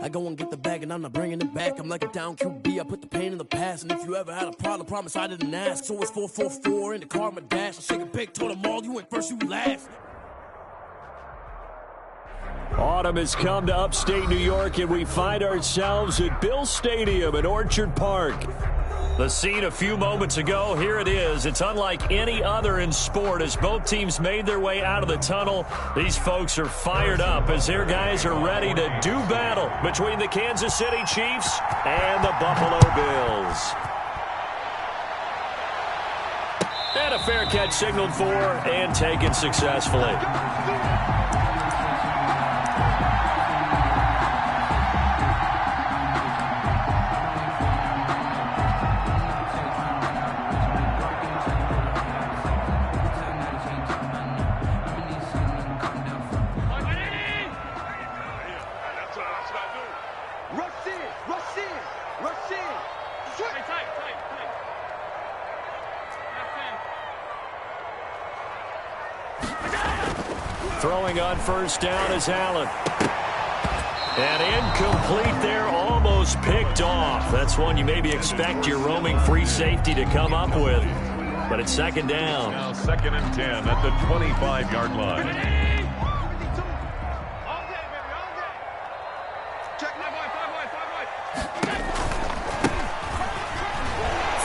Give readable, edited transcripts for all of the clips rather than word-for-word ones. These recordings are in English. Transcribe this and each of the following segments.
I go and get the bag and I'm not bringing it back. I'm like a down QB, I put the pain in the past. And if you ever had a problem, promise I didn't ask. So it's 444 in the car, my dash. I shake a big, told them all, you went first, you last. Autumn has come to upstate New York, and we find ourselves at Bill Stadium in Orchard Park. The scene a few moments ago, here it is. It's unlike any other in sport as both teams made their way out of the tunnel. These folks are fired up as their guys are ready to do battle between the Kansas City Chiefs and the Buffalo Bills. And a fair catch signaled for and taken successfully. Throwing on first down is Allen. And incomplete there, almost picked off. That's one you maybe expect your roaming free safety to come up with. But it's second down. Now 2nd and 10 at the 25-yard line.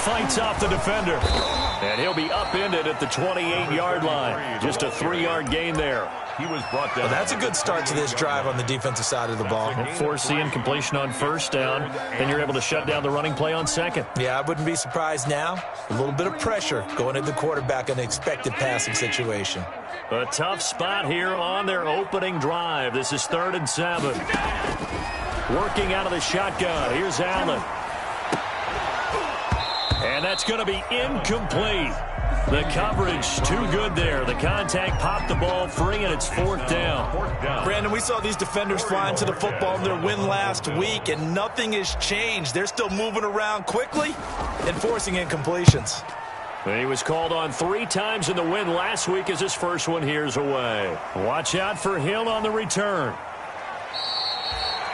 Fights off the defender. And he'll be upended at the 28-yard line. Just a 3-yard gain there. He was brought down. Well, that's a good start to this drive on the defensive side of the ball. Force the incompletion on first down. Then you're able to shut down the running play on second. Yeah, I wouldn't be surprised now. A little bit of pressure going at the quarterback in an expected passing situation. A tough spot here on their opening drive. This is 3rd and 7. Working out of the shotgun. Here's Allen. And that's going to be incomplete. The coverage too good there. The contact popped the ball free, and it's 4th down. Brandon, we saw these defenders flying to the football in their win last week, and nothing has changed. They're still moving around quickly and forcing incompletions. He was called on 3 times in the win last week as his first one here's away. Watch out for Hill on the return.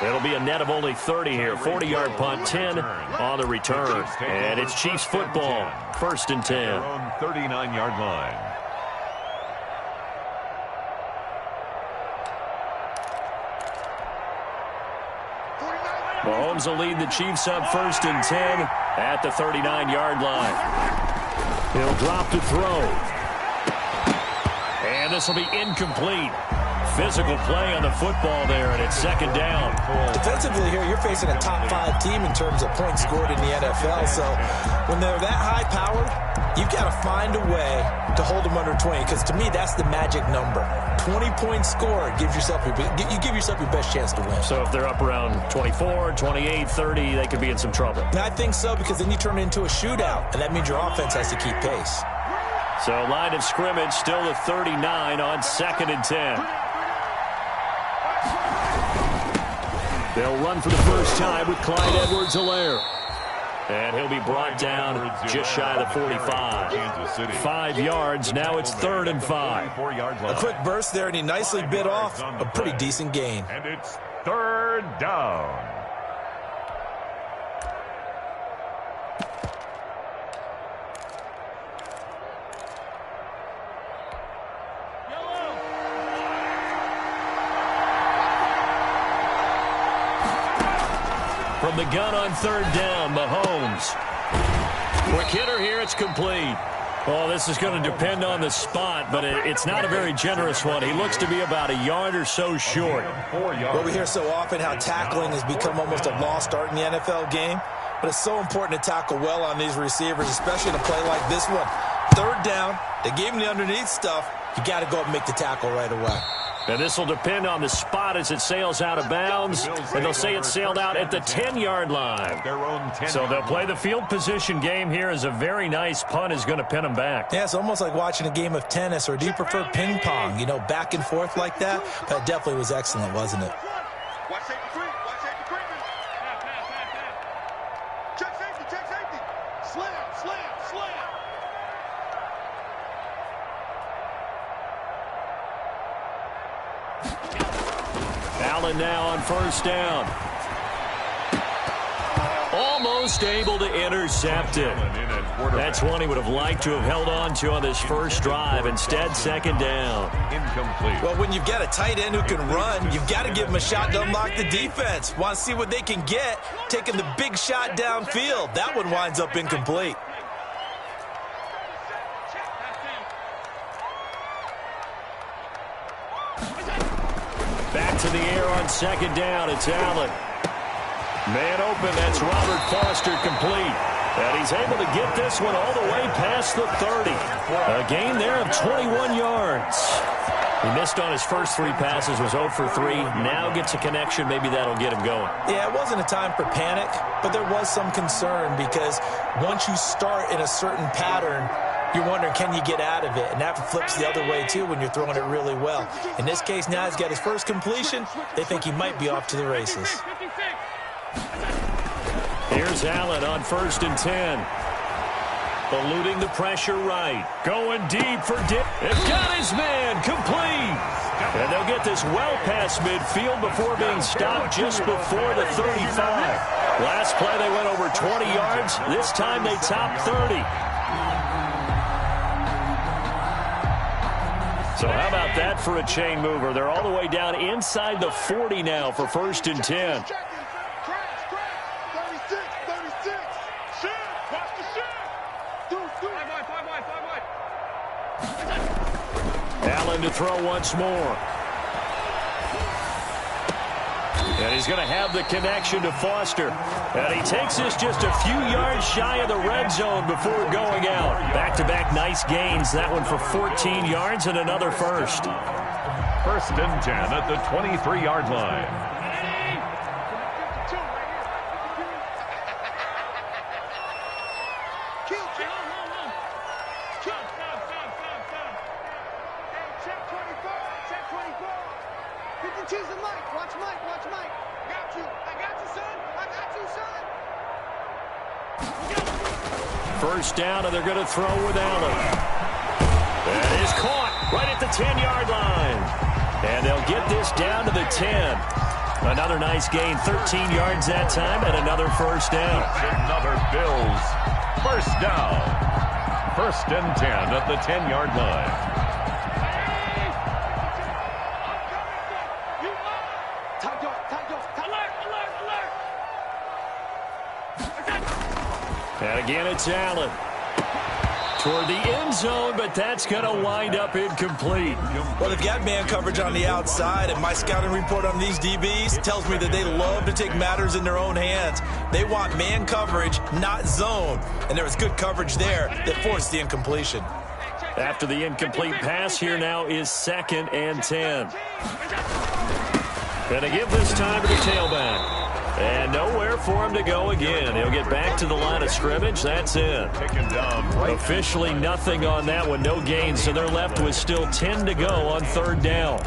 It'll be a net of only 30 here. 40-yard punt, 10 on the return. And it's Chiefs football, 1st and 10. Their own 39-yard line. Mahomes will lead the Chiefs up 1st and 10 at the 39-yard line. He'll drop to throw. And this will be incomplete. Physical play on the football there, and it's 2nd down. Defensively here, you're facing a top 5 team in terms of points scored in the NFL. So when they're that high-powered, you've got to find a way to hold them under 20, because to me, that's the magic number. 20-point score gives yourself you give yourself your best chance to win. So if they're up around 24, 28, 30, they could be in some trouble. And I think so, because then you turn it into a shootout, and that means your offense has to keep pace. So line of scrimmage still at 39 on 2nd and 10. They'll run for the first time with Clyde Edwards-Helaire. And he'll be brought down just shy of the 45. 5 yards. Now it's 3rd and 5. A quick burst there, and he nicely bit off a pretty decent gain. And it's 3rd down. From the gun on 3rd down, Mahomes. Quick hitter here, it's complete. Oh, this is going to depend on the spot, but it's not a very generous one. He looks to be about a yard or so short. Well, we hear so often how tackling has become almost a lost art in the NFL game, but it's so important to tackle well on these receivers, especially in a play like this one. 3rd down, they gave him the underneath stuff. You got to go up and make the tackle right away. And this will depend on the spot as it sails out of bounds. And they'll say it sailed out at the 10-yard line. So they'll play the field position game here as a very nice punt is going to pin them back. Yeah, it's almost like watching a game of tennis, or do you prefer ping pong? You know, back and forth like that? That definitely was excellent, wasn't it? Check safety. Slam. Allen now on 1st down. just able to intercept it. That's one he would have liked to have held on to on this first drive. Instead, second down. Incomplete. Well, when you've got a tight end who can run, you've got to give him a shot to unlock the defense. Want to see what they can get, taking the big shot downfield. That one winds up incomplete. Back to the air on second down. It's Allen. Man open. That's Robert Foster complete. And he's able to get this one all the way past the 30. A gain there of 21 yards. He missed on his first 3 passes, was 0 for 3. Now gets a connection. Maybe that'll get him going. Yeah, it wasn't a time for panic, but there was some concern because once you start in a certain pattern, you're wondering, can you get out of it? And that flips the other way, too, when you're throwing it really well. In this case, now he's got his first completion. They think he might be off to the races. Here's Allen on 1st and 10. Eluding the pressure right. Going deep for Dick. They've got his man complete. And they'll get this well past midfield before being stopped just before the 35. Last play, they went over 20 yards. This time, they topped 30. So how about that for a chain mover? They're all the way down inside the 40 now for 1st and 10. Allen to throw once more. And he's going to have the connection to Foster. And he takes this just a few yards shy of the red zone before going out. Back-to-back nice gains. That one for 14 yards and another first. 1st and 10 at the 23-yard line. First down, and they're going to throw with Allen. That is caught right at the 10-yard line. And they'll get this down to the 10. Another nice gain, 13 yards that time, and another first down. Another Bills first down. 1st and 10 at the 10-yard line. And again, it's Allen. Toward the end zone, but that's going to wind up incomplete. Well, they've got man coverage on the outside, and my scouting report on these DBs tells me that they love to take matters in their own hands. They want man coverage, not zone. And there was good coverage there that forced the incompletion. After the incomplete pass, here now is 2nd and 10. Going to give this time to the tailback. And nowhere for him to go again. He'll get back to the line of scrimmage. That's it. Officially nothing on that one. No gain. So they're left with still 10 to go on 3rd down.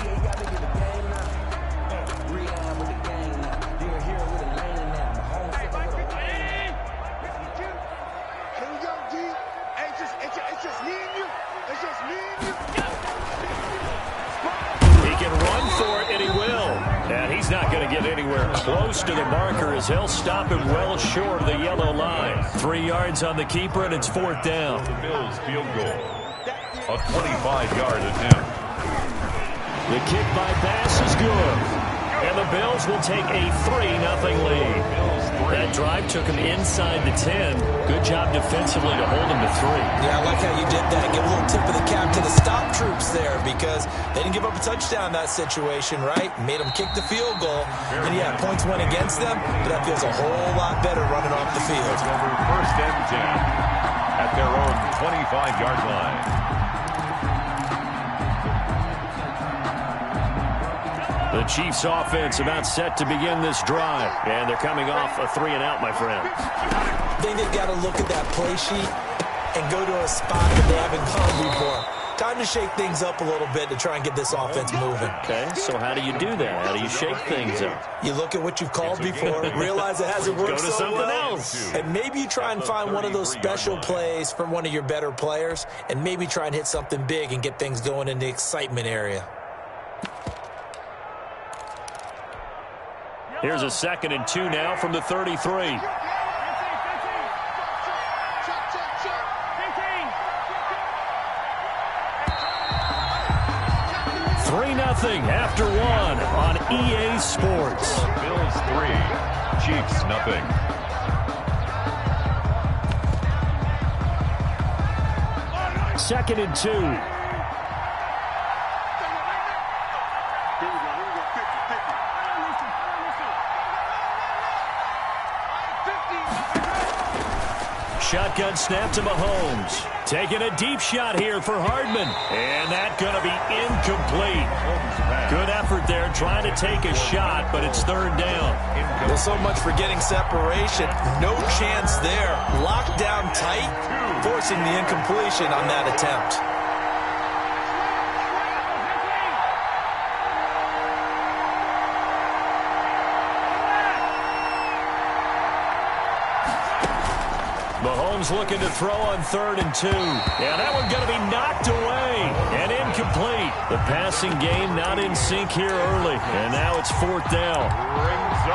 He can run for it, and he will. And he's not going to get anywhere close to the marker as he'll stop him well short of the yellow line. 3 yards on the keeper, and it's 4th down. The Bills field goal. A 25-yard attempt. The kick by Bass is good. And the Bills will take a 3-0 lead. That drive took him inside the 10. Good job defensively to hold him to 3. Yeah, I like how you did that. Give a little tip of the cap to the stop troops there because they didn't give up a touchdown in that situation, right? Made them kick the field goal. And, yeah, points went against them, but that feels a whole lot better running off the field. Over 1st and 10 at their own 25-yard line. The Chiefs offense about set to begin this drive. And they're coming off a 3-and-out, my friend. I think they've got to look at that play sheet and go to a spot that they haven't gone before. Time to shake things up a little bit to try and get this offense moving. Okay, so how do you do that? How do you shake things up? You look at what you've called before, realize it hasn't worked Go to so something well, else. and maybe you try and find one of those special plays from one of your better players, and maybe try and hit something big and get things going in the excitement area. Here's a 2nd and 2 now from the 33. after one on EA Sports. Bills 3, Chiefs nothing. Second and 2. Shotgun snap to Mahomes. Taking a deep shot here for Hardman. And that's going to be incomplete. Good effort there trying to take a shot, but it's third down. Well, so much for getting separation. No chance there. Locked down tight, forcing the incompletion on that attempt. Mahomes looking to throw on 3rd and 2. Yeah, that one going to be knocked away and incomplete. The passing game not in sync here early, and now it's 4th down.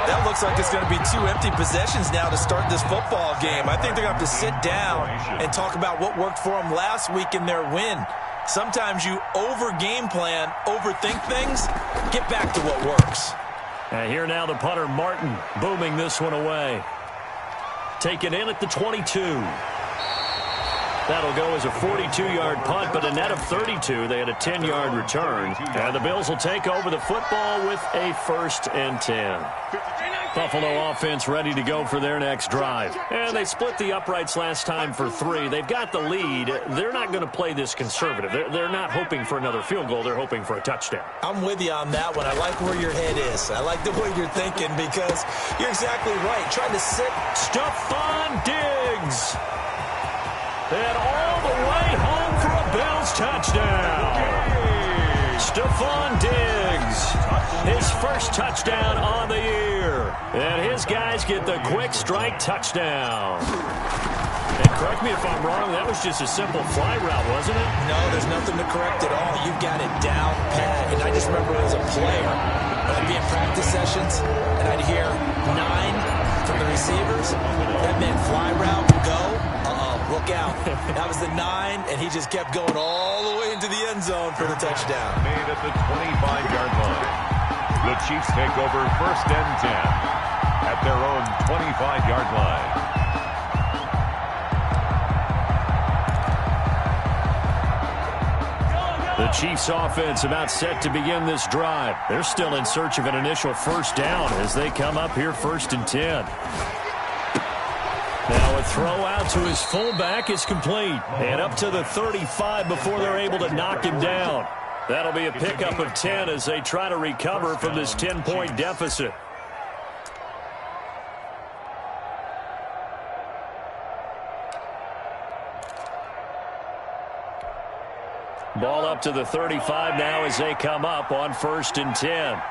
That looks like it's going to be 2 empty possessions now to start this football game. I think they're going to have to sit down and talk about what worked for them last week in their win. Sometimes you over-game plan, overthink things, get back to what works. And here now the punter, Martin, booming this one away. Taken in at the 22. That'll go as a 42-yard punt, but a net of 32. They had a 10-yard return. And the Bills will take over the football with a 1st and 10. Buffalo offense ready to go for their next drive. And they split the uprights last time for 3. They've got the lead. They're not going to play this conservative. They're not hoping for another field goal. They're hoping for a touchdown. I'm with you on that one. I like where your head is. I like the way you're thinking because you're exactly right. Trying to sit. Stephon Diggs. And all the way home for a Bills touchdown. Stephon Diggs. His first touchdown on the year. And his guys get the quick strike touchdown. And correct me if I'm wrong, that was just a simple fly route, wasn't it? No, there's nothing to correct at all. You've got it down pat. And I just remember as a player, when I'd be in practice sessions, and I'd hear 9 from the receivers. That meant fly route, go. Look out. That was the 9, and he just kept going all the way into the end zone for the touchdown. Made at the 25-yard line. The Chiefs take over 1st and 10 at their own 25-yard line. The Chiefs offense about set to begin this drive. They're still in search of an initial 1st down as they come up here 1st and 10. Now a throw out to his fullback is complete. And up to the 35 before they're able to knock him down. That'll be a pickup of 10 as they try to recover from this 10-point deficit. Ball up to the 35 now as they come up on 1st and 10.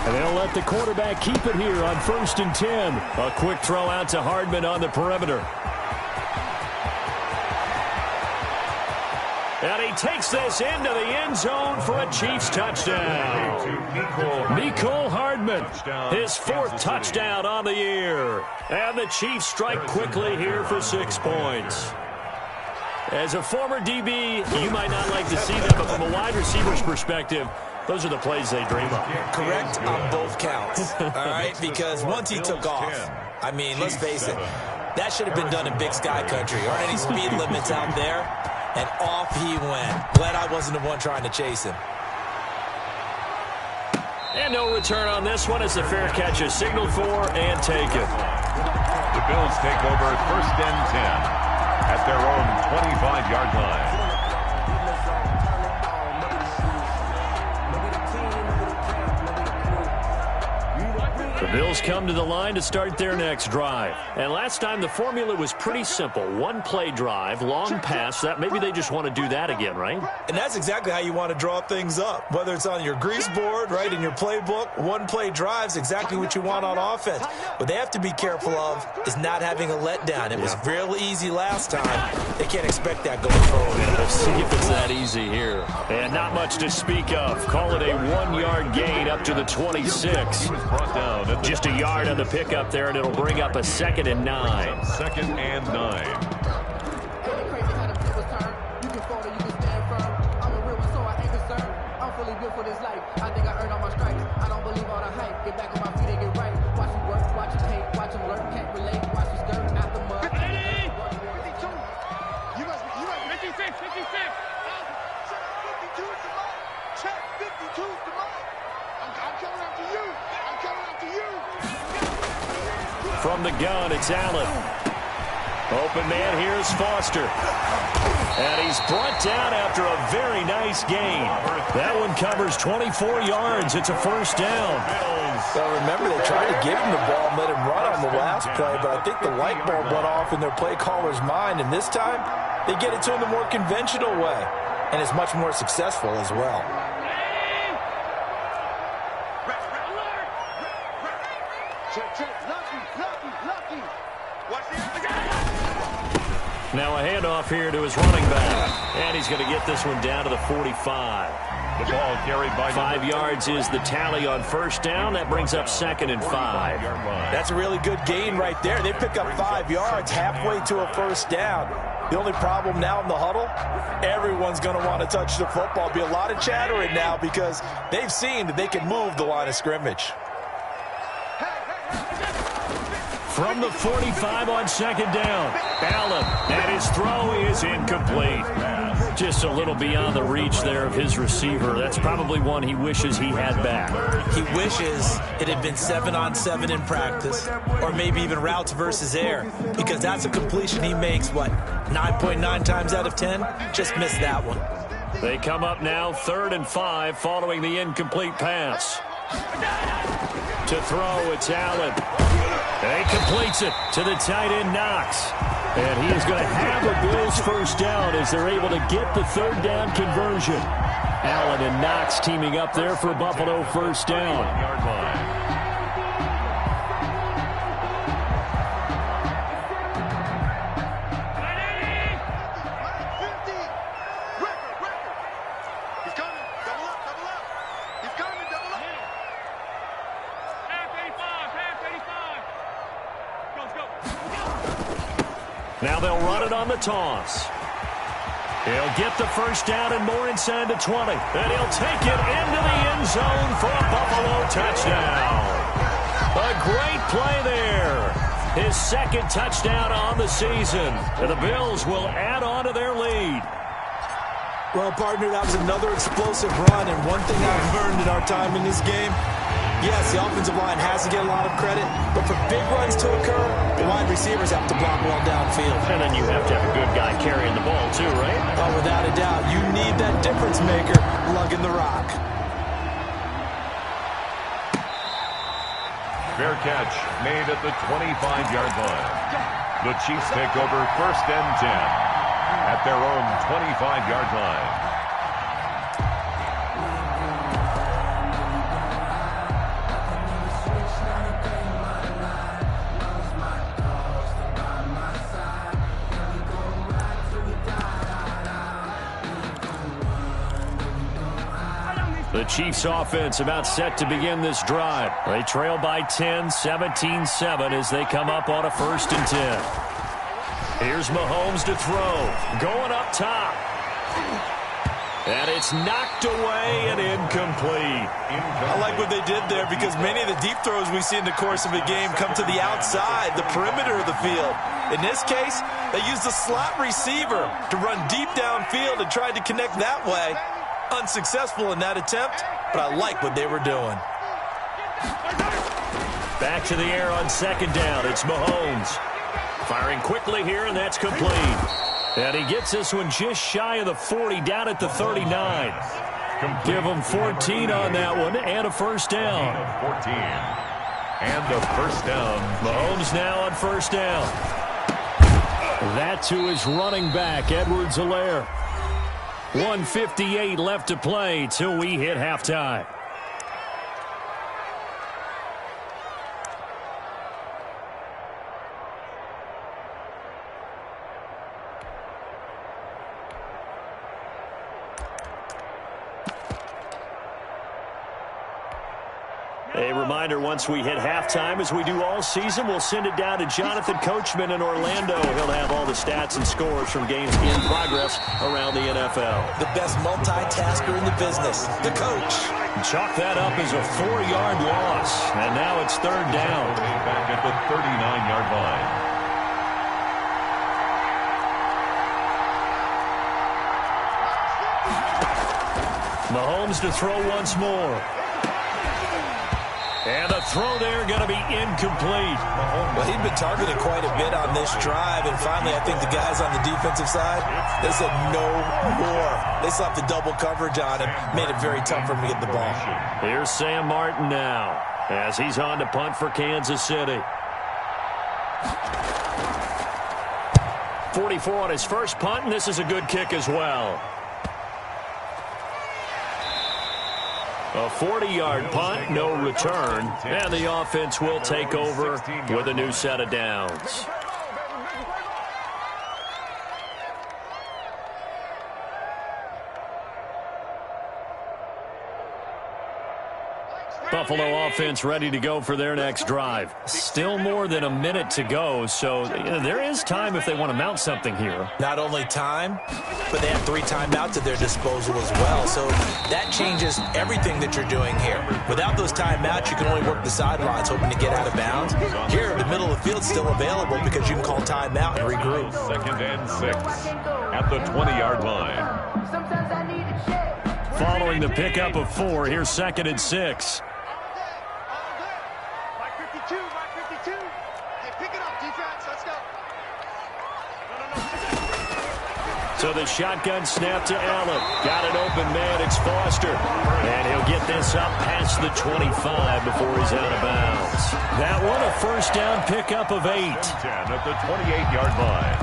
And they'll let the quarterback keep it here on 1st and 10. A quick throw out to Hardman on the perimeter. And he takes this into the end zone for a Chiefs touchdown. Mecole Hardman, his 4th touchdown on the year. And the Chiefs strike quickly here for 6 points. As a former DB, you might not like to see that, but from a wide receiver's perspective, those are the plays they dream of. Correct on both counts, all right? Because once he took off, I mean, let's face it, that should have been done in Big Sky Country. Aren't any speed limits out there? And off he went. Glad I wasn't the one trying to chase him. And no return on this one as the fair catch is signaled for and taken. The Bills take over 1st and 10 at their own 25-yard line. The Bills come to the line to start their next drive. And last time the formula was pretty simple. 1-play drive, long pass. That maybe they just want to do that again, right? And that's exactly how you want to draw things up. Whether it's on your grease board, right, in your playbook, 1-play drive's exactly what you want on offense. What they have to be careful of is not having a letdown. It was real easy last time. They can't expect that going forward. We'll see if it's that easy here. And not much to speak of. Call it a 1-yard gain up to the 26. He was brought down. Just a yard on the pickup there, and it'll bring up a 2nd and 9. 2nd and 9. Get back on my feet and get right. Watch him work, watch him hate, watch him lurk, can't relate, watch his skirt out the mud. 52. You must be 56. 56. Check 52 is the mark. Check 52 is the mark. I'm coming after you. I'm coming after you. From the gun, it's Allen. Open man, here's Foster. And he's brought down after a very nice gain. That one covers 24 yards. It's a first down. Well, remember, they tried to give him the ball and let him run on the last play, but I think the light bulb went off in their play caller's mind, and this time they get it to him the more conventional way, and it's much more successful as well. Check. Lucky. Watch the Now a handoff here to his running back. And he's going to get this one down to the 45. The ball carried by 5 yards is the tally on first down. That brings up 2nd and 5. That's a really good gain right there. They pick up 5 yards halfway to a first down. The only problem now in the huddle, everyone's going to want to touch the football. Be a lot of chattering now because they've seen that they can move the line of scrimmage. From the 45 on 2nd down, Allen, and his throw is incomplete. Just a little beyond the reach there of his receiver. That's probably one he wishes he had back. He wishes it had been 7-on-7 in practice, or maybe even routes versus air, because that's a completion he makes, 9.9 times out of 10? Just missed that one. They come up now 3rd and 5 following the incomplete pass. To throw, it's Allen. And he completes it to the tight end, Knox. And he is going to have a Bills first down as they're able to get the 3rd down conversion. Allen and Knox teaming up there for Buffalo first down. Now they'll run it on the toss. He'll get the first down and more inside the 20. And he'll take it into the end zone for a Buffalo touchdown. A great play there. His 2nd touchdown on the season. And the Bills will add on to their lead. Well, partner, that was another explosive run. And one thing I've learned in our time in this game, yes, the offensive line has to get a lot of credit, but for big runs to occur, the wide receivers have to block well downfield. And then you have to have a good guy carrying the ball too, right? Oh, without a doubt. You need that difference maker lugging the rock. Fair catch made at the 25-yard line. The Chiefs take over 1st and 10 at their own 25-yard line. The Chiefs offense about set to begin this drive. They trail by 10, 17-7 as they come up on a 1st and 10. Here's Mahomes to throw. Going up top. And it's knocked away and incomplete. I like what they did there because many of the deep throws we see in the course of a game come to the outside, the perimeter of the field. In this case, they used the slot receiver to run deep downfield and tried to connect that way. Unsuccessful in that attempt, but I like what they were doing. Back to the air on 2nd down. It's Mahomes. Firing quickly here, and that's complete. And he gets this one just shy of the 40, down at the 39. Give him 14 on that one, and a first down. 14. And a first down. Mahomes now on first down. That to his running back, Edwards-Helaire. 1:58 left to play till we hit halftime. A reminder reminder, once we hit halftime, as we do all season, we'll send it down to Jonathan Coachman in Orlando. He'll have all the stats and scores from games in progress around the NFL. The best multitasker in the business, the coach. Chalk that up as a 4-yard loss, and now it's third down. Back at the 39-yard line. Mahomes to throw once more. And the throw there going to be incomplete. Well, he'd been targeted quite a bit on this drive, and finally I think the guys on the defensive side, they said no more. They slapped the double coverage on him, made it very tough for him to get the ball. Here's Sam Martin now as he's on to punt for Kansas City. 44 on his first punt, and this is a good kick as well. A 40-yard punt, no return, and the offense will take over with a new set of downs. Buffalo offense ready to go for their next drive. Still more than a minute to go, so there is time if they want to mount something here. Not only time, but they have 3 timeouts at their disposal as well, so that changes everything that you're doing here. Without those timeouts, you can only work the sidelines, hoping to get out of bounds. Here, the middle of the field's still available because you can call timeout and regroup. 2nd and 6 at the 20-yard line. Sometimes I need a check. Following the pickup of 4, here's 2nd and 6. So the shotgun snap to Allen. Got an open man. It's Foster. And he'll get this up past the 25 before he's out of bounds. That one a first down pickup of 8. 10 at the 28-yard line.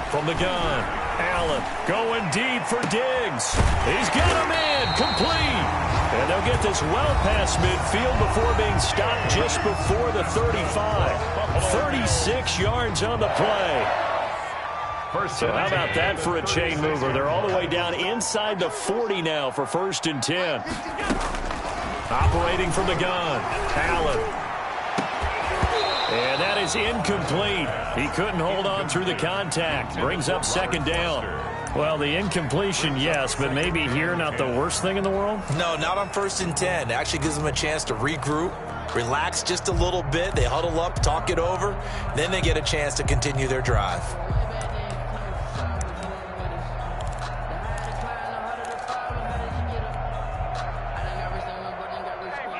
From the gun, Allen going deep for Diggs. He's got a man complete. And they'll get this well past midfield before being stopped just before the 35. 36 yards on the play. So how about that for a chain mover? They're all the way down inside the 40 now for 1st and 10. Operating from the gun, Allen. And that is incomplete. He couldn't hold on through the contact. Brings up 2nd down. Well, the incompletion, yes, but maybe here not the worst thing in the world? No, not on 1st and 10. It actually gives them a chance to regroup, relax just a little bit. They huddle up, talk it over. Then they get a chance to continue their drive.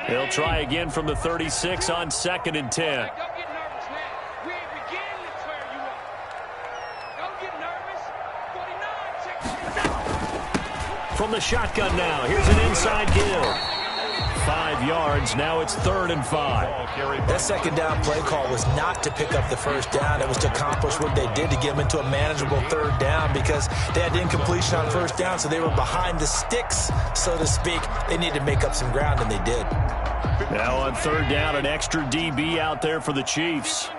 He'll try again from the 36 on 2nd and 10. From the shotgun now, here's an inside give. 5 yards, now it's 3rd and 5. That 2nd down play call was not to pick up the 1st down. It was to accomplish what they did to get them into a manageable 3rd down because they had incompletion on 1st down, so they were behind the sticks, so to speak. They needed to make up some ground, and they did. Now on 3rd down, an extra DB out there for the Chiefs.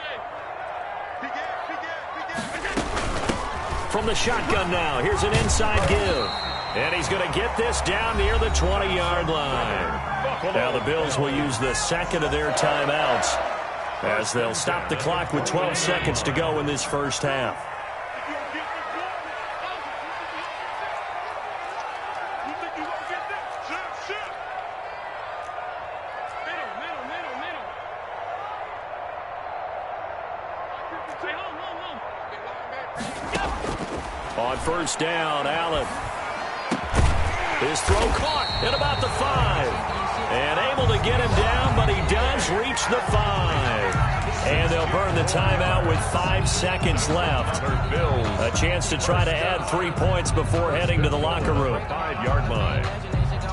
From the shotgun now, here's an inside give. And he's going to get this down near the 20-yard line. Now the Bills will use the 2nd of their timeouts as they'll stop the clock with 12 seconds to go in this first half. On 1st down, Allen. His throw caught at about the 5. And able to get him down, but he does reach the 5. And they'll burn the timeout with 5 seconds left. A chance to try to add 3 points before heading to the locker room. 5-yard line.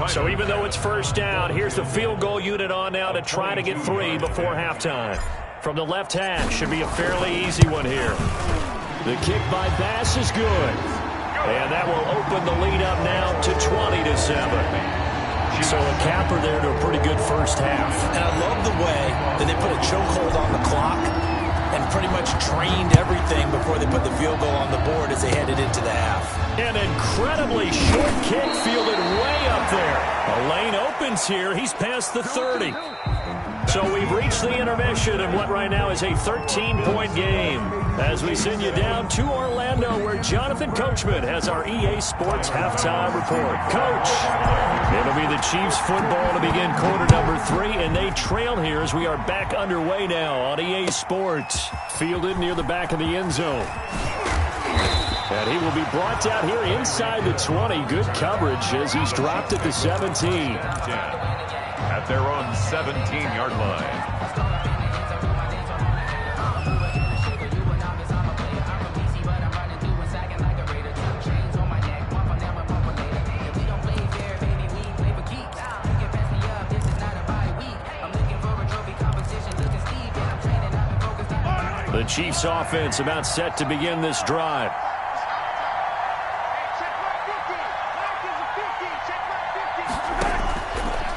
So even though it's 1st down, here's the field goal unit on now to try to get 3 before halftime. From the left hash, should be a fairly easy one here. The kick by Bass is good. And that will open the lead up now to 20-7. So a capper there to a pretty good first half. And I love the way that they put a chokehold on the clock and pretty much trained everything before they put the field goal on the board as they headed into the half. An incredibly short kick fielded way up there. A lane opens here. He's past the 30. So we've reached the intermission in what right now is a 13-point game. As we send you down to Orlando, where Jonathan Coachman has our EA Sports halftime report. Coach, it'll be the Chiefs football to begin quarter number 3, and they trail here as we are back underway now on EA Sports. Fielded near the back of the end zone. And he will be brought down here inside the 20. Good coverage as he's dropped at the 17. At their own 17-yard line. The Chiefs offense about set to begin this drive.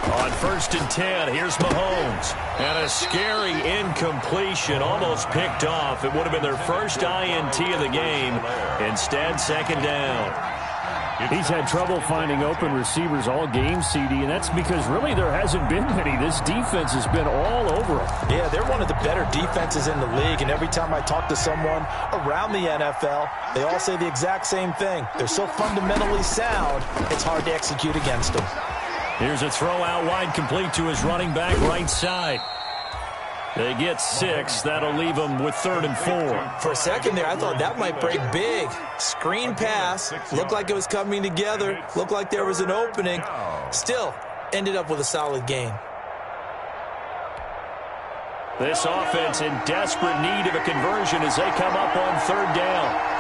On 1st and 10, here's Mahomes. And a scary incompletion, almost picked off. It would have been their first INT of the game. Instead, 2nd down. He's had trouble finding open receivers all game, CD, and that's because really there hasn't been many. This defense has been all over them. Yeah, they're one of the better defenses in the league, and every time I talk to someone around the NFL, they all say the exact same thing. They're so fundamentally sound, it's hard to execute against them. Here's a throw out wide, complete to his running back right side. They get 6. That'll leave them with 3rd and 4. For a second there, I thought that might break big. Screen pass. Looked like it was coming together. Looked like there was an opening. Still, ended up with a solid gain. This offense in desperate need of a conversion as they come up on 3rd down.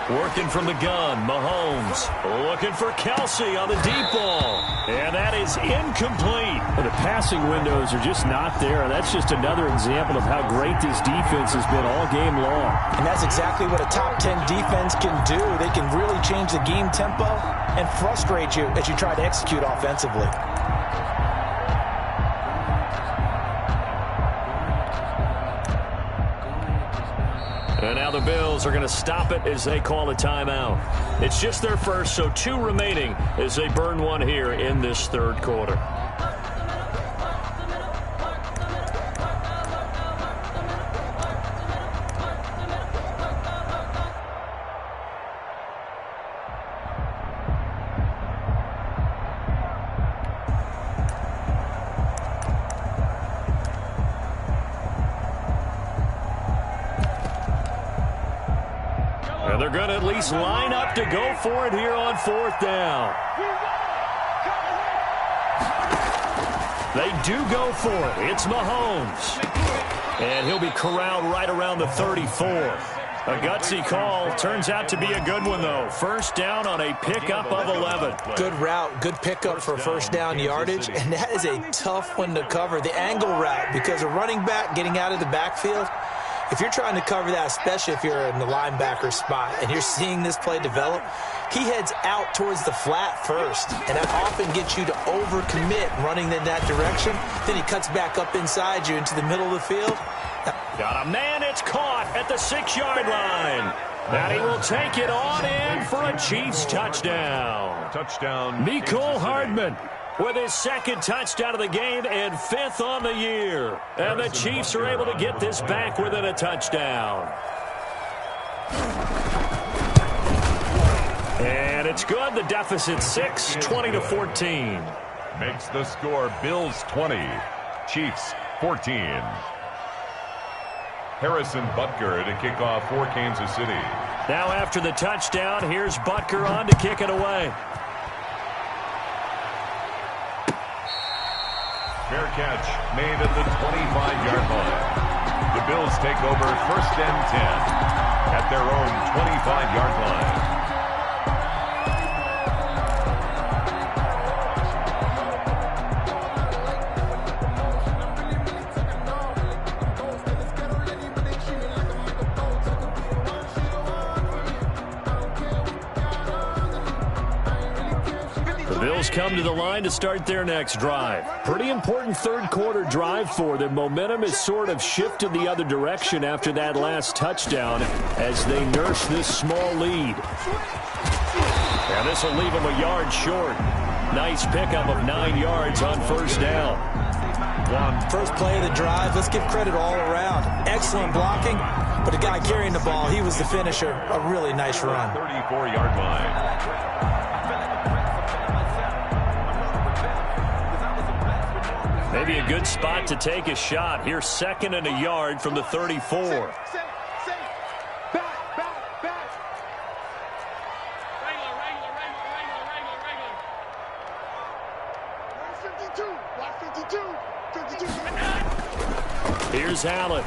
Working from the gun, Mahomes looking for Kelsey on the deep ball. And that is incomplete. The passing windows are just not there. That's just another example of how great this defense has been all game long. And that's exactly what a top 10 defense can do. They can really change the game tempo and frustrate you as you try to execute offensively. And now the Bills are going to stop it as they call a timeout. It's just their first, so 2 remaining as they burn one here in this 3rd quarter. And they're going to at least line up to go for it here on 4th down. They do go for it. It's Mahomes. And he'll be corralled right around the 34. A gutsy call. Turns out to be a good one, though. 1st down on a pickup of 11. Good route. Good pickup for 1st down yardage. And that is a tough one to cover. The angle route, because a running back getting out of the backfield, if you're trying to cover that, especially if you're in the linebacker spot and you're seeing this play develop, he heads out towards the flat first, and that often gets you to overcommit running in that direction. Then he cuts back up inside you into the middle of the field. Got a man, it's caught at the 6-yard line. And he will take it on in for a Chiefs touchdown. Touchdown. Mecole Hardman with his 2nd touchdown of the game and 5th on the year. And the Chiefs are able to get this back within a touchdown. And it's good. The deficit 6, 20-14. Makes the score Bills 20, Chiefs 14. Harrison Butker to kick off for Kansas City. Now after the touchdown, here's Butker on to kick it away. Fair catch made at the 25-yard line. The Bills take over 1st and 10 at their own 25-yard line. Bills come to the line to start their next drive. Pretty important third-quarter drive for them. Momentum has sort of shifted the other direction after that last touchdown as they nurse this small lead. And this will leave them a yard short. Nice pickup of 9 yards on first down. First play of the drive, let's give credit all around. Excellent blocking, but the guy carrying the ball, he was the finisher. A really nice run. 34-yard line. Maybe a good spot to take a shot. Here's 2nd and a yard from the 34. Here's Allen.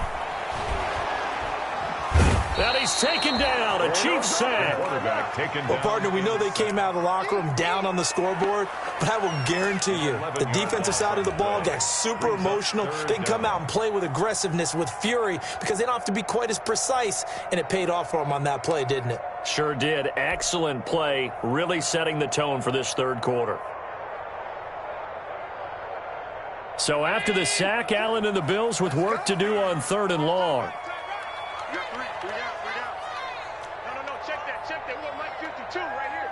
Now he's taken down. A Chiefs sack. Well, partner, we know they came out of the locker room down on the scoreboard, but I will guarantee you the defensive side of the ball got super emotional. They can come out and play with aggressiveness, with fury, because they don't have to be quite as precise, and it paid off for them on that play, didn't it? Sure did. Excellent play, really setting the tone for this third quarter. So after the sack, Allen and the Bills with work to do on 3rd and long. Check that. We got Mike 52 right here.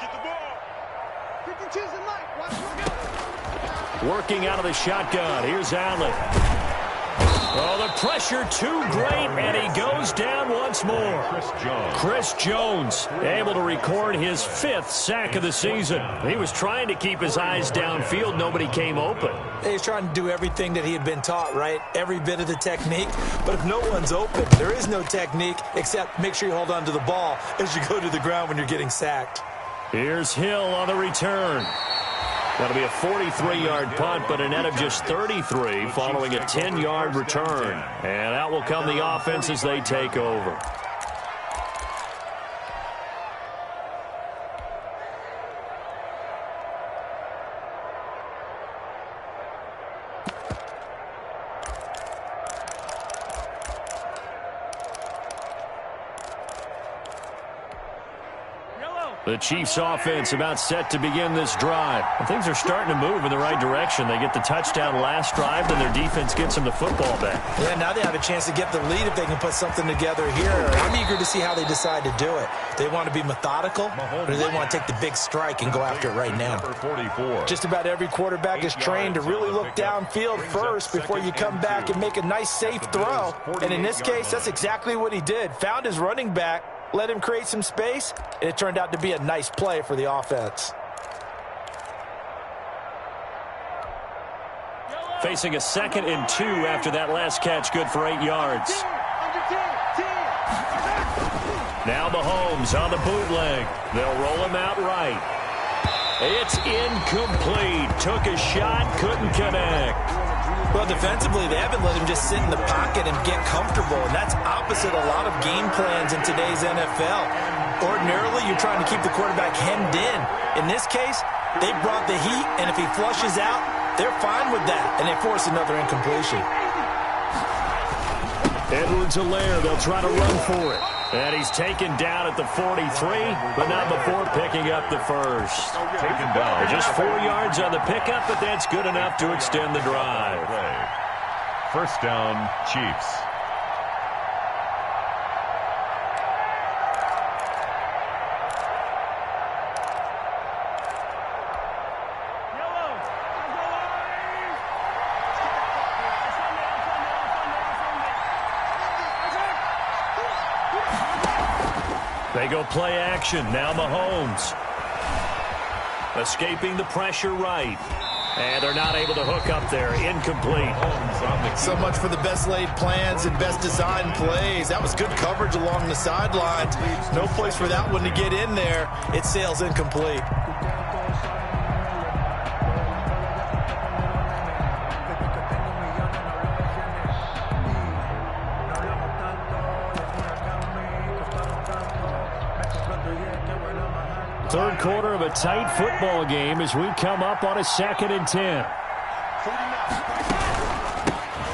Get the ball. 52's the Mike. Watch him go. Working out of the shotgun. Here's Allen. Oh, the pressure too great, and he goes down once more. Chris Jones able to record his 5th sack of the season. He was trying to keep his eyes downfield. Nobody came open. He's trying to do everything that he had been taught, right? Every bit of the technique. But if no one's open, there is no technique except make sure you hold on to the ball as you go to the ground when you're getting sacked. Here's Hill on the return. That'll be a 43-yard punt, but a net of just 33 following a 10-yard return. And out will come the offense as they take over. The Chiefs offense about set to begin this drive. And things are starting to move in the right direction. They get the touchdown last drive, then their defense gets them the football back. Yeah, now they have a chance to get the lead if they can put something together here. I'm eager to see how they decide to do it. Do they want to be methodical, or do they want to take the big strike and go after it right now? Just about every quarterback is trained to really look downfield first before you come back and make a nice, safe throw. And in this case, that's exactly what he did. Found his running back, let him create some space, and it turned out to be a nice play for the offense. Facing a 2nd and 2 after that last catch, good for 8 yards. Now Mahomes on the bootleg. They'll roll him out right. It's incomplete. Took a shot, couldn't connect. Well, defensively, they haven't let him just sit in the pocket and get comfortable, and that's opposite a lot of game plans in today's NFL. Ordinarily, you're trying to keep the quarterback hemmed in. In this case, they brought the heat, and if he flushes out, they're fine with that, and they force another incompletion. Edwards-Helaire, they'll try to run for it. And he's taken down at the 43, but not before picking up the first. Taken down. Just 4 yards on the pickup, but that's good enough to extend the drive. First down, Chiefs. They go play action. Now Mahomes. Escaping the pressure right. And they're not able to hook up there. Incomplete. So much for the best laid plans and best designed plays. That was good coverage along the sidelines. No place for that one to get in there. It sails incomplete. Third quarter of a tight football game as we come up on a 2nd and 10.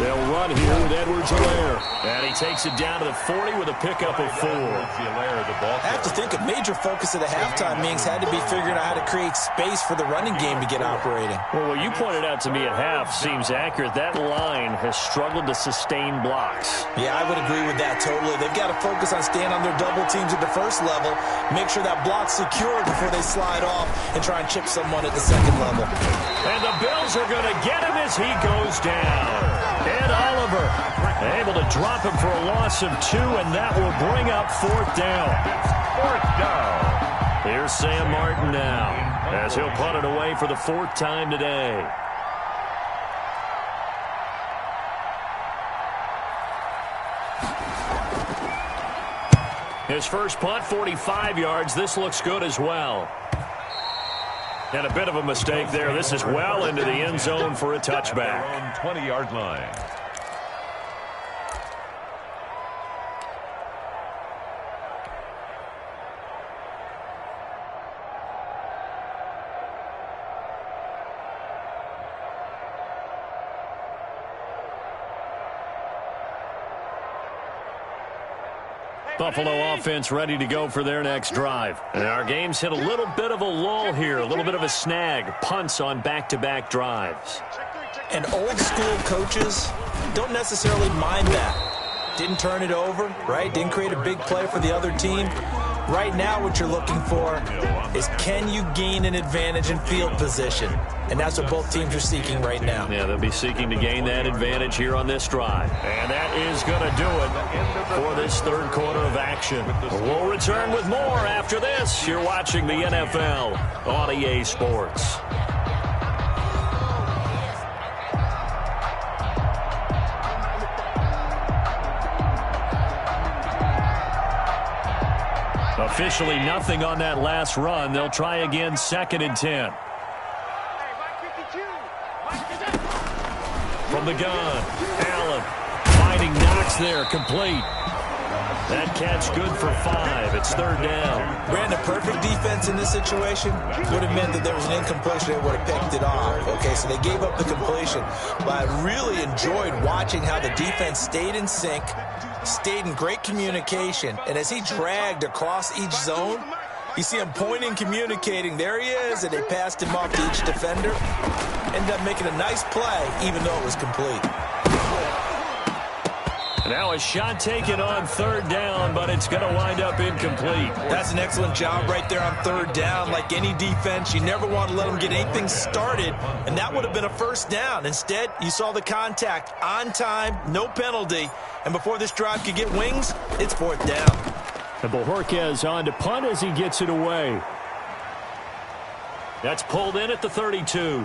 They'll run here with Edwards-Helaire. And he takes it down to the 40 with a pickup of 4. I have to think a major focus of the halftime meetings had to be figuring out how to create space for the running game to get operating. Well, what you pointed out to me at half seems accurate. That line has struggled to sustain blocks. Yeah, I would agree with that totally. They've got to focus on staying on their double teams at the first level, make sure that block's secure before they slide off and try and chip someone at the second level. And the Bills are going to get him as he goes down. Ed Oliver able to drop him for a loss of 2, and that will bring up 4th down. 4th down. Here's Sam Martin now as he'll punt it away for the 4th time today. His first punt, 45 yards. This looks good as well. And a bit of a mistake there. This is well into the end zone for a touchback. On 20-yard line. Buffalo offense ready to go for their next drive. And our game's hit a little bit of a lull here, a little bit of a snag. Punts on back-to-back drives. And old-school coaches don't necessarily mind that. Didn't turn it over, right? Didn't create a big play for the other team. Right now what you're looking for is, can you gain an advantage in field position? And that's what both teams are seeking right now. Yeah, they'll be seeking to gain that advantage here on this drive. And that is going to do it for this third quarter of action. We'll return with more after this. You're watching the NFL on EA Sports. Officially nothing on that last run. They'll try again, 2nd and 10. From the gun, Allen finding Knox there, complete. That catch good for 5. It's 3rd down. Brandon, perfect defense in this situation would have meant that there was an incompletion. They would have picked it off. Okay, so they gave up the completion. But I really enjoyed watching how the defense stayed in sync, stayed in great communication, and as he dragged across each zone, you see him pointing, communicating. There he is, and they passed him off to each defender. Ended up making a nice play, even though it was complete. Now a shot taken on 3rd down, but it's going to wind up incomplete. That's an excellent job right there on 3rd down. Like any defense, you never want to let them get anything started, and that would have been a 1st down. Instead, you saw the contact on time, no penalty, and before this drive could get wings, it's 4th down. And Bojorquez on to punt as he gets it away. That's pulled in at the 32.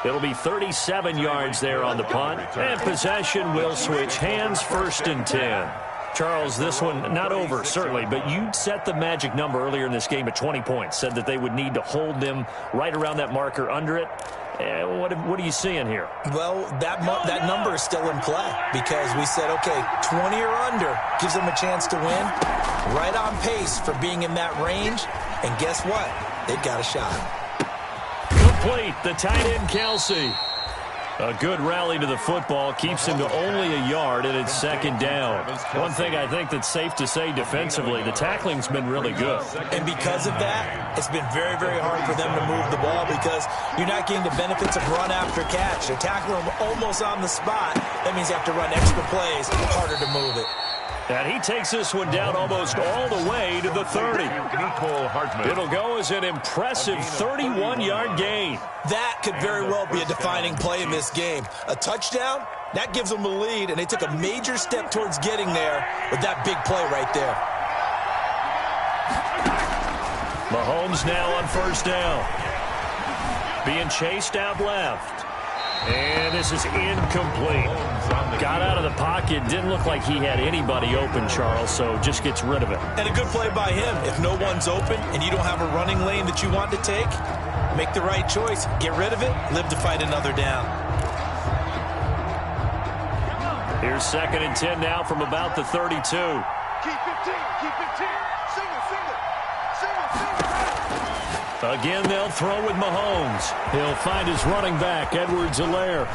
It'll be 37 yards there on the punt. And possession will switch hands, 1st and 10. Charles, this one not over, certainly, but you set the magic number earlier in this game at 20 points. Said that they would need to hold them right around that marker under it. What are you seeing here? Well, that number is still in play because we said, okay, 20 or under gives them a chance to win. Right on pace for being in that range. And guess what? They've got a shot. Complete, the tight end, Kelsey. A good rally to the football keeps him to only a yard, and it's 2nd down. One thing I think that's safe to say defensively, the tackling's been really good. And because of that, it's been very, very hard for them to move the ball because you're not getting the benefits of run after catch. They're tackling them almost on the spot. That means you have to run extra plays, harder to move it. And he takes this one down almost all the way to the 30. It'll go as an impressive 31-yard gain. That could very well be a defining play in this game. A touchdown, that gives them a lead, and they took a major step towards getting there with that big play right there. Mahomes now on 1st down. Being chased out left. And this is incomplete. Got out of the pocket. Didn't look like he had anybody open, Charles, so just gets rid of it. And a good play by him. If no one's open and you don't have a running lane that you want to take, make the right choice. Get rid of it. Live to fight another down. Here's 2nd and 10 now from about the 32. Keep 15. Keep 15. Single. Again, they'll throw with Mahomes. He'll find his running back, Edwards-Helaire.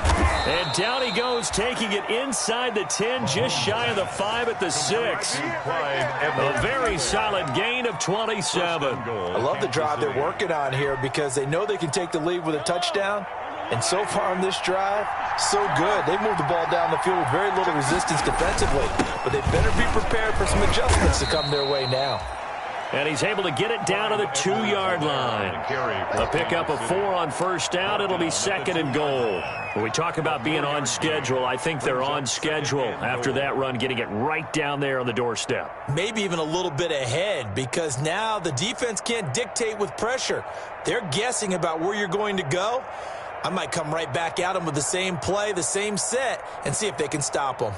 And down he goes, taking it inside the 10, just shy of the 5 at the 6. A very solid gain of 27. I love the drive they're working on here because they know they can take the lead with a touchdown. And so far on this drive, so good. They moved the ball down the field with very little resistance defensively. But they better be prepared for some adjustments to come their way now. And he's able to get it down to the 2-yard line. A pickup of 4 on first down. It'll be 2nd and goal. When we talk about being on schedule, I think they're on schedule after that run, getting it right down there on the doorstep. Maybe even a little bit ahead because now the defense can't dictate with pressure. They're guessing about where you're going to go. I might come right back at them with the same play, the same set, and see if they can stop them.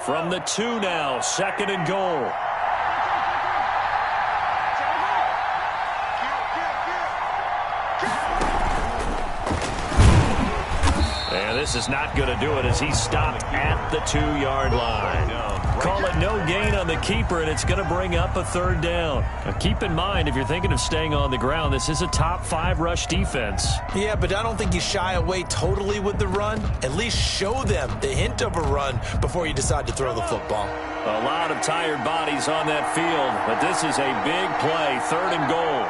From the 2 now, 2nd and goal. And this is not going to do it as he stopped at the 2-yard line. Call it no gain on the keeper, and it's going to bring up a 3rd down. Now, keep in mind, if you're thinking of staying on the ground, this is a top 5 rush defense. Yeah, but I don't think you shy away totally with the run. At least show them the hint of a run before you decide to throw the football. A lot of tired bodies on that field, but this is a big play, 3rd and goal.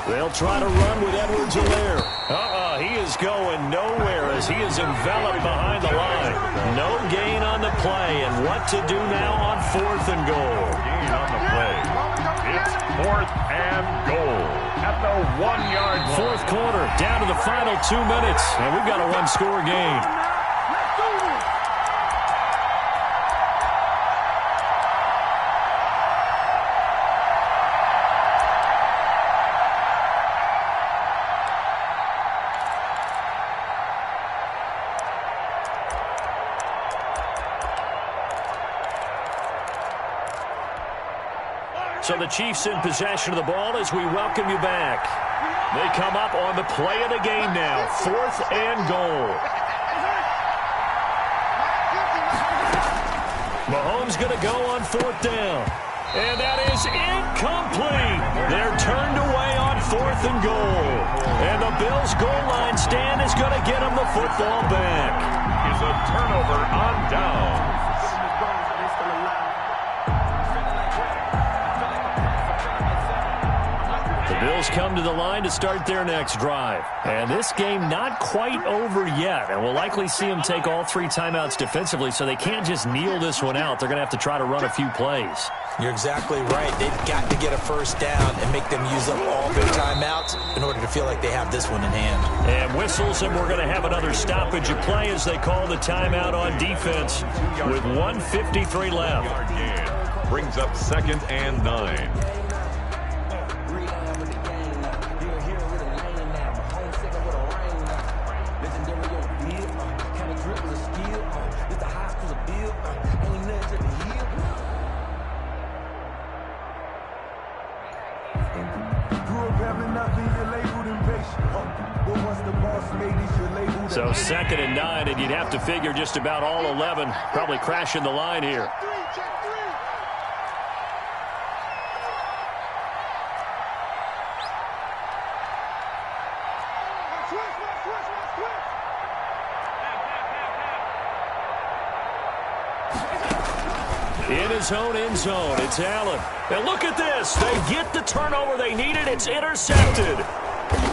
They'll try to run with Edwards-Helaire. He is going nowhere as he is enveloped behind the line. No gain on the play, and what to do now on 4th and goal. Gain on the play. It's 4th and goal at the 1-yard line. 4th quarter, down to the final 2 minutes, and we've got a 1-score game. So the Chiefs in possession of the ball as we welcome you back. They come up on the play of the game now. 4th and goal. Mahomes going to go on 4th down. And that is incomplete. They're turned away on 4th and goal. And the Bills' goal line stand is going to get them the football back. Is a turnover on down. Bills come to the line to start their next drive. And this game not quite over yet. And we'll likely see them take all 3 timeouts defensively, so they can't just kneel this one out. They're going to have to try to run a few plays. You're exactly right. They've got to get a first down and make them use up all their timeouts in order to feel like they have this one in hand. And whistles, and we're going to have another stoppage of play as they call the timeout on defense with 1:53 left. Brings up 2nd and 9. So 2nd and 9, and you'd have to figure just about all 11 probably crashing the line here. In his own end zone, it's Allen. And look at this. They get the turnover they needed. It's intercepted.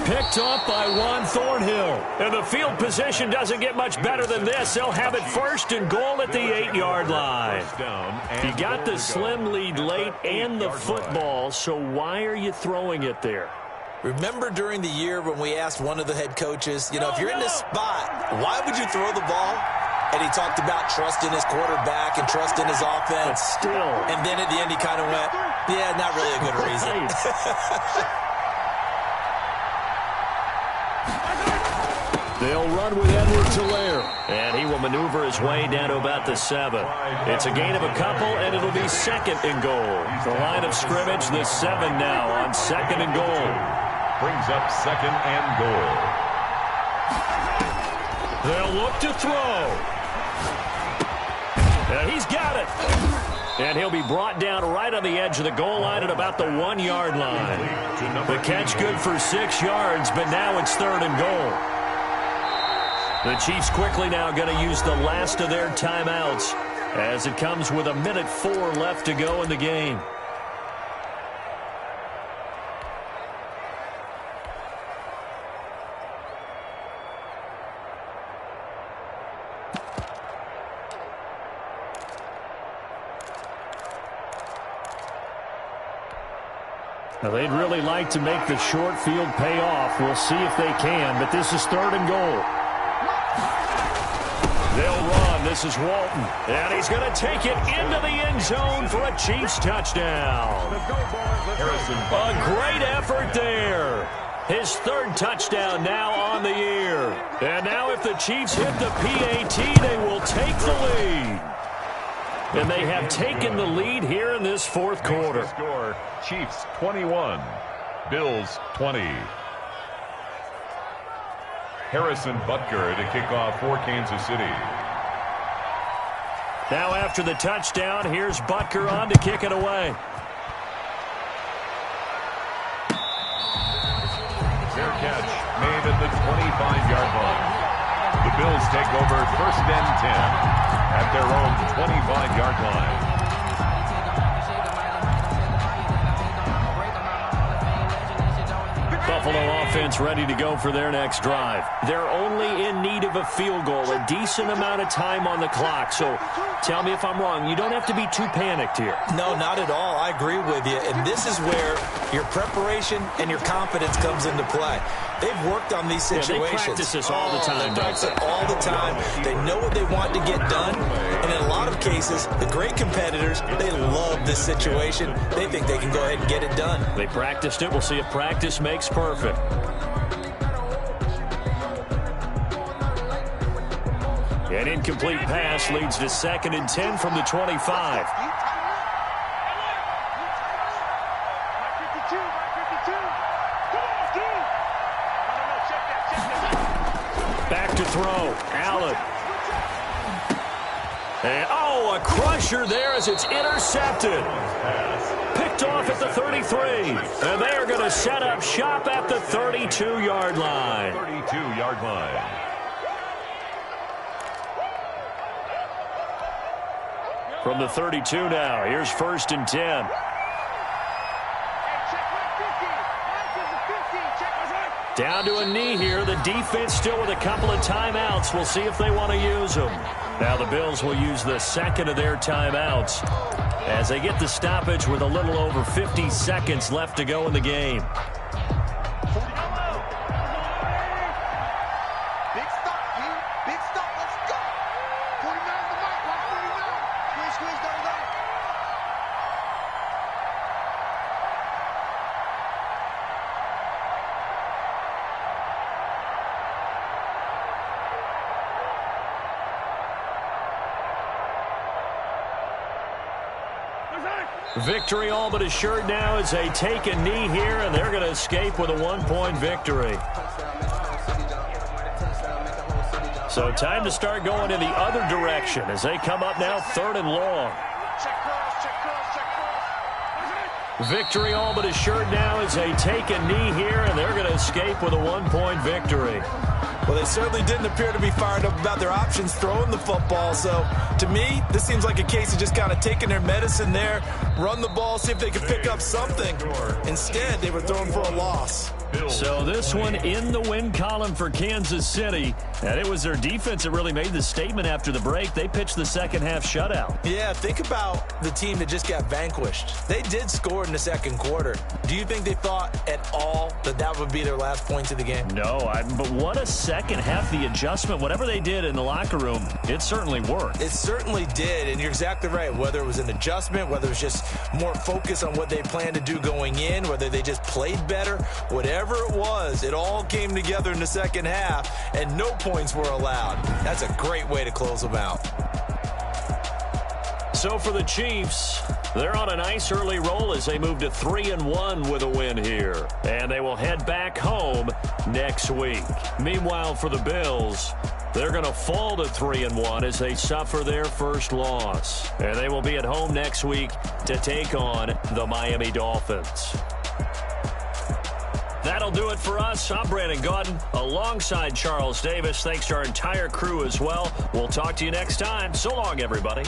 Picked off by Juan Thornhill. And the field position doesn't get much better than this. They'll have it 1st and goal at the 8-yard line. You got the slim lead late and the football, so why are you throwing it there? Remember during the year when we asked one of the head coaches, if you're in this spot, why would you throw the ball? And he talked about trust in his quarterback and trust in his offense. But still. And then at the end he kind of went, yeah, not really a good reason. They'll run with Edwards-Helaire. And he will maneuver his way down to about the 7. It's a gain of a couple, and it'll be second and goal. The line of scrimmage, the 7 now on second and goal. Brings up second and goal. They'll look to throw. And he's got it. And he'll be brought down right on the edge of the goal line at about the 1-yard line. The catch good for 6 yards, but now it's third and goal. The Chiefs quickly now going to use the last of their timeouts as it comes with 1:04 left to go in the game. Now, they'd really like to make the short field pay off. We'll see if they can, but this is third and goal. They'll run. This is Walton. And he's going to take it into the end zone for a Chiefs touchdown. A great effort there. His third touchdown now on the year. And now if the Chiefs hit the PAT, they will take the lead. And they have taken the lead here in this fourth quarter. Score, Chiefs 21, Bills 20. Harrison Butker to kick off for Kansas City. Now after the touchdown, here's Butker on to kick it away. Fair catch made at the 25-yard line. The Bills take over first and 10 at their own 25-yard line. Buffalo offense ready to go for their next drive. They're only in need of a field goal, a decent amount of time on the clock. So tell me if I'm wrong. You don't have to be too panicked here. No, not at all. I agree with you. And this is where your preparation and your confidence comes into play. They've worked on these situations. Yeah, they practice this all the time. They practice it all the time. They know what they want to get done. And in a lot of cases, the great competitors, they love this situation. They think they can go ahead and get it done. They practiced it. We'll see if practice makes perfect. An incomplete pass leads to second and 10 from the 25. Back to throw. Allen. And, a crusher there as it's intercepted. Picked off at the 33. And they are going to set up shop at the 32-yard line. 32-yard line. From the 32 now, here's first and 10. Down to a knee here. The defense still with a couple of timeouts. We'll see if they want to use them. Now the Bills will use the second of their timeouts as they get the stoppage with a little over 50 seconds left to go in the game. Big stop, dude. Big stop. Let's go. 49 the mic. Watch 49. Squeeze, go. Victory all but assured now as they take a knee here, and they're going to escape with a one-point victory. So time to start going in the other direction as they come up now third and long. Victory all but assured now as they take a knee here, and they're going to escape with a one-point victory. Well, they certainly didn't appear to be fired up about their options throwing the football. So, to me, this seems like a case of just kind of taking their medicine there, run the ball, see if they can pick up something. Instead, they were throwing for a loss. So this one in the win column for Kansas City. And it was their defense that really made the statement after the break. They pitched the second half shutout. Yeah, think about the team that just got vanquished. They did score in the second quarter. Do you think they thought at all that that would be their last points of the game? No, but what a second half, the adjustment, whatever they did in the locker room, it certainly worked. It certainly did, and you're exactly right. Whether it was an adjustment, whether it was just more focus on what they planned to do going in, whether they just played better, whatever whatever it was, it all came together in the second half, and no points were allowed. That's a great way to close them out. So for the Chiefs, they're on a nice early roll as they move to 3-1 with a win here. And they will head back home next week. Meanwhile, for the Bills, they're going to fall to 3-1 as they suffer their first loss. And they will be at home next week to take on the Miami Dolphins. That'll do it for us. I'm Brandon Gaudin alongside Charles Davis. Thanks to our entire crew as well. We'll talk to you next time. So long, everybody.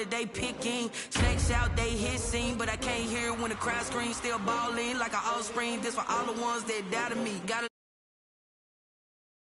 They picking snakes out, they hissing, but I can't hear when the crowd screams. Still balling like an offspring. This for all the ones that doubted me. Gotta